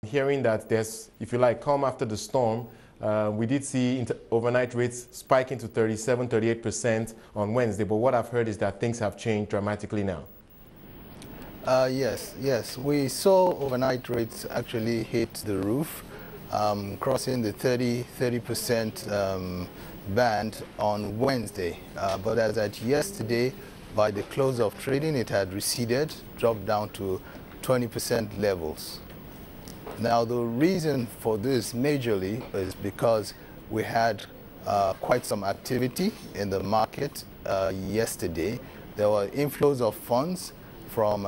Hearing that there's, if you like, calm after the storm, we did see overnight rates spiking to 37, 38% on Wednesday, but what I've heard is that things have changed dramatically now. Yes. We saw overnight rates actually hit the roof, crossing the 30% band on Wednesday. But as at yesterday, by the close of trading, it had receded, dropped down to 20% levels. Now, the reason for this majorly is because we had quite some activity in the market yesterday. There were inflows of funds from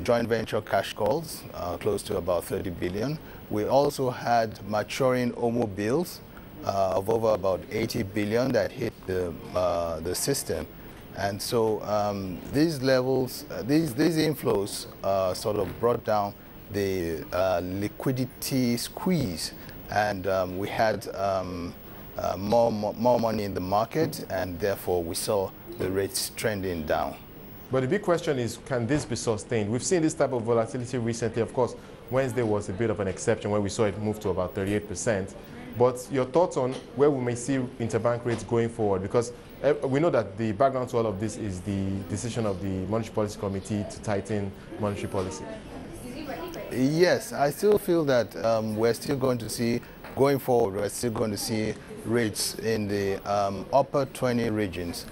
joint venture cash calls, close to about 30 billion. We also had maturing OMO bills of over about 80 billion that hit the system. And so these levels, these inflows sort of brought down the liquidity squeeze, and we had more money in the market, and therefore we saw the rates trending down. But the big question is, can this be sustained? We've seen this type of volatility recently. Of course, Wednesday was a bit of an exception where we saw it move to about 38%. But your thoughts on where we may see interbank rates going forward? Because we know that the background to all of this is the decision of the Monetary Policy Committee to tighten monetary policy. Yes, I still feel that we're still going to see, going forward, we're still going to see rates in the upper 20 regions.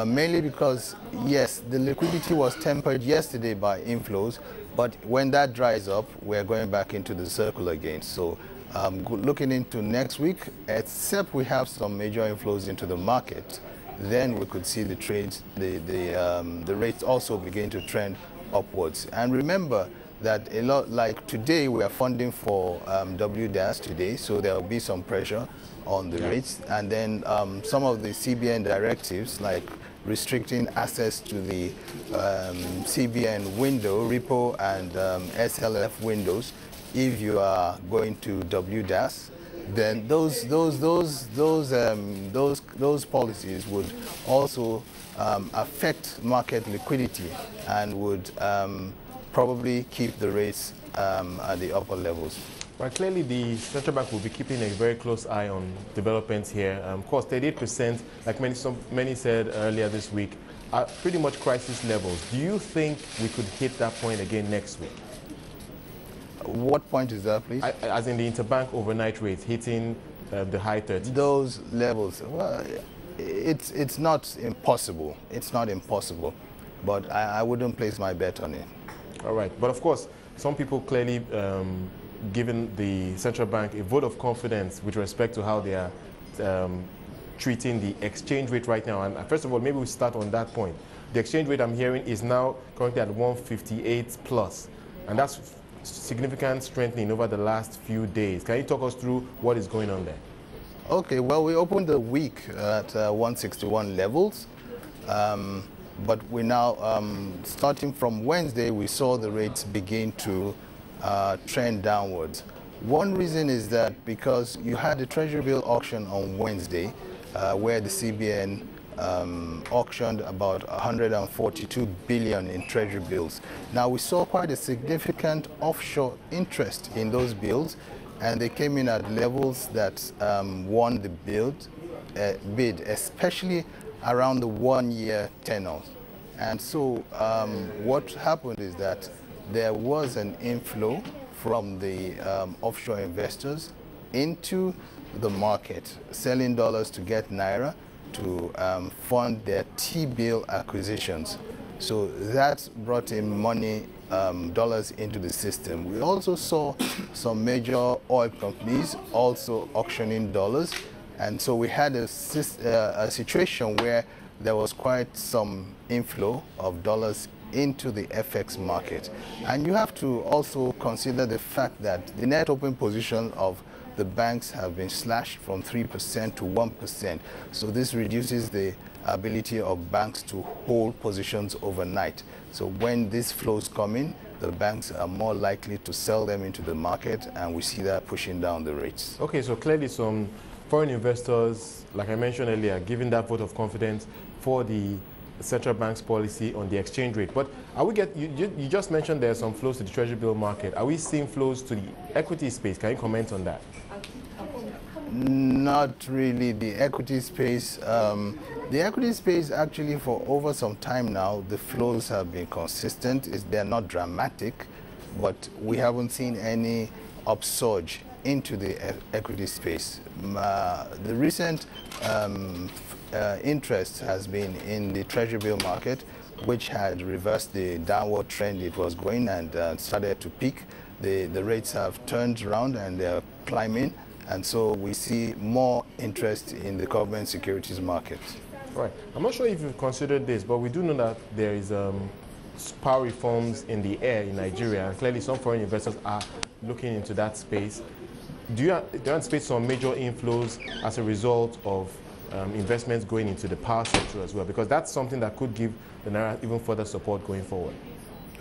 Mainly because, yes, the liquidity was tempered yesterday by inflows, but when that dries up, we're going back into the circle again. So looking into next week, except we have some major inflows into the market, then we could see the trades, the rates also begin to trend upwards. And remember that a lot, like today, we are funding for WDAS today, so there will be some pressure on the rates. And then some of the CBN directives, like restricting access to the CBN window, repo and SLF windows, if you are going to WDAS, then those policies would also affect market liquidity and would probably keep the rates at the upper levels. Well, clearly the central bank will be keeping a very close eye on developments here. Of course, 38%, like many said earlier this week, are pretty much crisis levels. Do you think we could hit that point again next week? What point is that, please? As in the interbank overnight rates hitting the high 30s. Those levels, well, it's not impossible. It's not impossible, but I wouldn't place my bet on it. All right, but of course, some people clearly given the central bank a vote of confidence with respect to how they are treating the exchange rate right now. And first of all, maybe we start on that point. The exchange rate I'm hearing is now currently at 158 plus, and that's significant strengthening over the last few days. Can you talk us through what is going on there? Okay, well, we opened the week at 161 levels, but we now, starting from Wednesday, we saw the rates begin to trend downwards. One reason is that because you had the Treasury bill auction on Wednesday, where the CBN auctioned about 142 billion in Treasury bills. Now, we saw quite a significant offshore interest in those bills, and they came in at levels that won the bid, especially around the 1-year tenor. And so what happened is that there was an inflow from the offshore investors into the market, selling dollars to get naira to fund their T-bill acquisitions. So that brought in money, dollars into the system. We also saw some major oil companies also auctioning dollars. And so we had a situation where there was quite some inflow of dollars into the FX market. And you have to also consider the fact that the net open position of the banks have been slashed from 3% to 1%. So this reduces the ability of banks to hold positions overnight. So when these flows come in, the banks are more likely to sell them into the market, and we see that pushing down the rates. Okay, so clearly some foreign investors, like I mentioned earlier, giving that vote of confidence for the central bank's policy on the exchange rate. But are we you just mentioned there are some flows to the treasury bill market. Are we seeing flows to the equity space? Can you comment on that? Not really the equity space. The equity space actually for over some time now, the flows have been consistent. They're not dramatic, but we haven't seen any upsurge into the equity space. The recent interest has been in the treasury bill market, which had reversed the downward trend it was going and started to peak. The rates have turned around and they're climbing, and so we see more interest in the government securities market. Right. I'm not sure if you've considered this, but we do know that there is power reforms in the air in Nigeria, and clearly some foreign investors are looking into that space. Do you anticipate some major inflows as a result of investments going into the power sector as well? Because that's something that could give the Naira even further support going forward.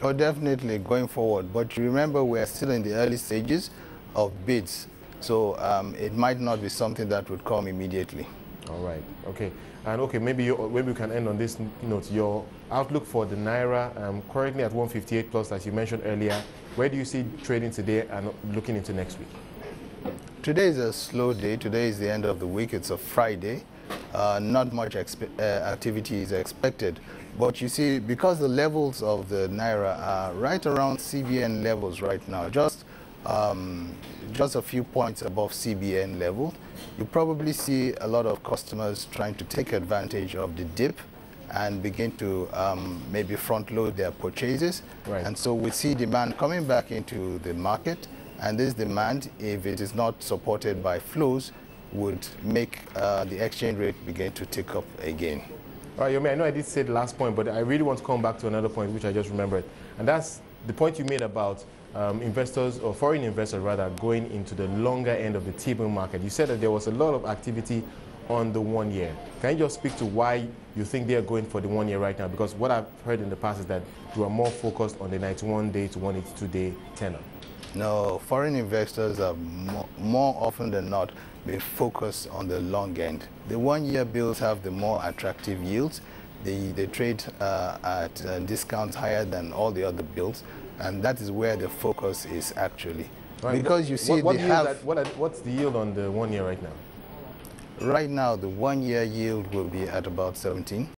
Oh, definitely going forward. But remember, we're still in the early stages of bids, so it might not be something that would come immediately. All right. Okay. And okay, maybe we can end on this note. Your outlook for the Naira, currently at 158 plus, as you mentioned earlier. Where do you see trading today and looking into next week? Today is a slow day. Today is the end of the week. It's a Friday. Not much activity is expected. But you see, because the levels of the Naira are right around CBN levels right now, just a few points above CBN level, you probably see a lot of customers trying to take advantage of the dip and begin to maybe front load their purchases. Right. And so we see demand coming back into the market, and this demand, if it is not supported by flows, would make the exchange rate begin to tick up again. All right, Yomi, I know I did say the last point, but I really want to come back to another point which I just remembered, and that's the point you made about investors, or foreign investors rather, going into the longer end of the T-bill market. You said that there was a lot of activity on the 1 year. Can you just speak to why you think they are going for the 1 year right now? Because what I've heard in the past is that you are more focused on the 91-day to 182-day tenor. No, foreign investors are more often than not been focused on the long end. The 1 year bills have the more attractive yields. They trade at discounts higher than all the other bills, and that is where the focus is actually. Right. Because you see, what's the yield on the 1 year right now? Right now, the 1 year yield will be at about 17.